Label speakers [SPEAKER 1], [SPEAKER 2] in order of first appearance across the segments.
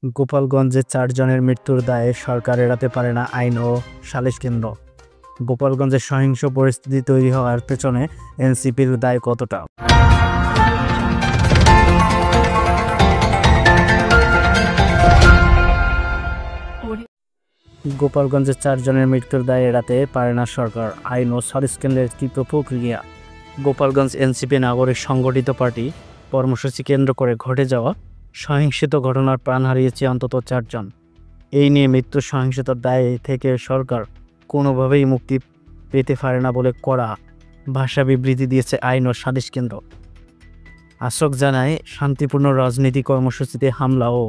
[SPEAKER 1] গোপালগঞ্জে ৪ জনের মৃত্যুর দায়ে সরকার এড়াতে পারে না আইন ও সালিশ কেন্দ্র। গোপালগঞ্জে সহিংস পরিস্থিতি তৈরি হওয়ার পেছনে এনসিপির দায় কতটা? গোপালগঞ্জে ৪ জনের মৃত্যুর দায় এড়াতে পারে না সরকার, আইন ও সালিশ কেন্দ্রের তীব্র প্রক্রিয়া। গোপালগঞ্জ এনসিপি নাগরিক সংগঠিত পার্টি কর্মসূচি কেন্দ্র করে ঘটে যাওয়া সহিংসিত ঘটনার প্রাণ হারিয়েছে অন্তত ৪ জন। এই নিয়ে মৃত্যু সহিংসতার দায় থেকে সরকার কোনোভাবেই মুক্তি পেতে পারে না বলে কড়া ভাষা বিবৃতি দিয়েছে আইন ও সালিশ কেন্দ্র। আশোক জানায়, শান্তিপূর্ণ রাজনীতি কর্মসূচিতে হামলা ও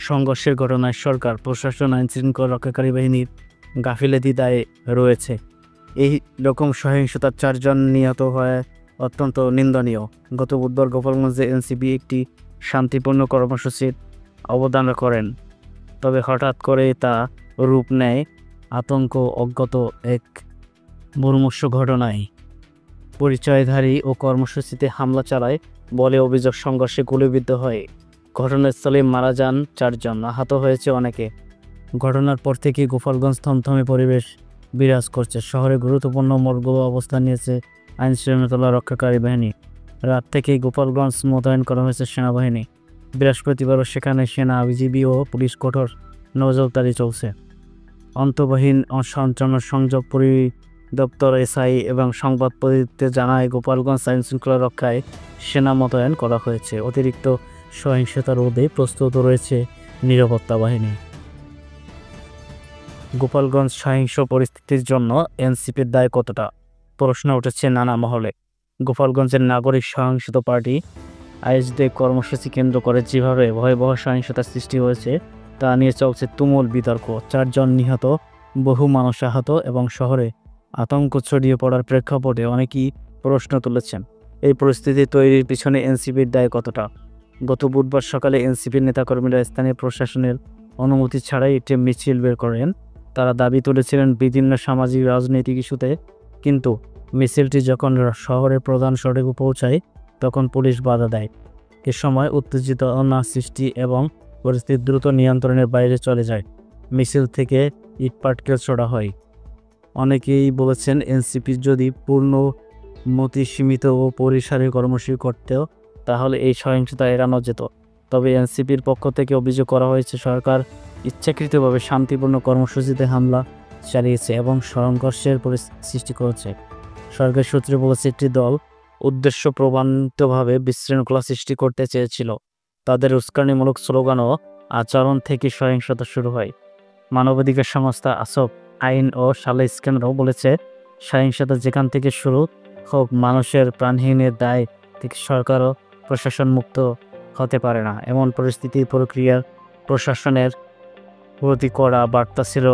[SPEAKER 1] সংঘর্ষের ঘটনায় সরকার, প্রশাসন, আইনশৃঙ্খলা রক্ষাকারী বাহিনীর গাফিলতি দায়ে রয়েছে। এই রকম সহিংসতার ৪ জন নিহত হয়ে অত্যন্ত নিন্দনীয়। গত বুধবার গোপালগঞ্জে এনসিপি একটি শান্তিপূর্ণ কর্মসূচির অবদান করেন, তবে হঠাৎ করে তা রূপ নেয় আতঙ্ক অজ্ঞাত এক মুমূর্ষ ঘটনায়। পরিচয়ধারী ও কর্মসূচিতে হামলা চালায় বলে অভিযোগ। সংঘর্ষে গুলিবিদ্ধ হয় ঘটনাস্থলে মারা যান ৪ জন, আহত হয়েছে অনেকে। ঘটনার পর থেকে গোপালগঞ্জ থমথমে পরিবেশ বিরাজ করছে। শহরে গুরুত্বপূর্ণ মোড়গুলো অবস্থান নিয়েছে আইনশৃঙ্খলা রক্ষাকারী বাহিনী। রাত থেকেই গোপালগঞ্জ মোতায়েন করা হয়েছে সেনাবাহিনী। বৃহস্পতিবারও সেখানে সেনা, বিজিবি ও পুলিশ কঠোর নজরদারি চলছে। অন্তর্বাহীন সংযোগ পরিদপ্তর এসআই এবং সংবাদ প্রতিনিধিত্বে জানায়, গোপালগঞ্জ আইনশৃঙ্খলা রক্ষায় সেনা মোতায়েন করা হয়েছে। অতিরিক্ত সহিংসতা রোধে প্রস্তুত রয়েছে নিরাপত্তা বাহিনী। গোপালগঞ্জ সহিংস পরিস্থিতির জন্য এনসিপির দায় কতটা? প্রশ্ন উঠেছে নানা মহলে। গোপালগঞ্জের নাগরিক সহিংসত পার্টি আইএসডি কর্মসূচি কেন্দ্র করে যেভাবে ভয়াবহ সহিংসতার সৃষ্টি হয়েছে তা নিয়ে চলছে তুমুল বিতর্ক। ৪ জন নিহত, বহু মানুষ আহত এবং শহরে আতঙ্ক ছড়িয়ে পড়ার প্রেক্ষাপটে অনেকেই প্রশ্ন তুলেছেন, এই পরিস্থিতি তৈরির পিছনে এনসিপির দায় কতটা? গত বুধবার সকালে এনসিপির নেতাকর্মীরা স্থানীয় প্রশাসনের অনুমতি ছাড়াই একটি মিছিল বের করেন। তারা দাবি তুলেছিলেন বিভিন্ন সামাজিক রাজনৈতিক ইস্যুতে, কিন্তু মিছিলটি যখন শহরের প্রধান সড়কে পৌঁছায় তখন পুলিশ বাধা দেয়। এ সময় উত্তেজনা সৃষ্টি এবং পরিস্থিতি দ্রুত নিয়ন্ত্রণের বাইরে চলে যায়। মিছিল থেকে ইটপাটকেল ছোড়া হয়। অনেকেই বলেছেন, এনসিপি যদি পূর্ণমতি সীমিত ও পরিসরে কর্মসূচি করতেও তাহলে এই সহিংসতা এড়ানো যেত। তবে এনসিপির পক্ষ থেকে অভিযোগ করা হয়েছে, সরকার ইচ্ছাকৃতভাবে শান্তিপূর্ণ কর্মসূচিতে হামলা চালিয়েছে এবং সংঘর্ষের পরিস্থিতি সৃষ্টি করেছে। সরকার সূত্রে বলেছে, একটি দল উদ্দেশ্য প্রণোদিতভাবে বিশৃঙ্খলা সৃষ্টি করতে চেয়েছিল। তাদের উস্কানিমূলক স্লোগান ও আচরণ থেকে সহিংসতা শুরু হয়। মানবাধিকার সংস্থা আশোক আইন ও সালিশ কেন্দ্র বলেছে, সহিংসতা যেখান থেকে শুরু হোক, মানুষের প্রাণহানির দায় থেকে সরকার ও প্রশাসন মুক্ত হতে পারে না। এমন পরিস্থিতি প্রক্রিয়ার প্রশাসনের প্রতি কড়া বার্তা ছিল।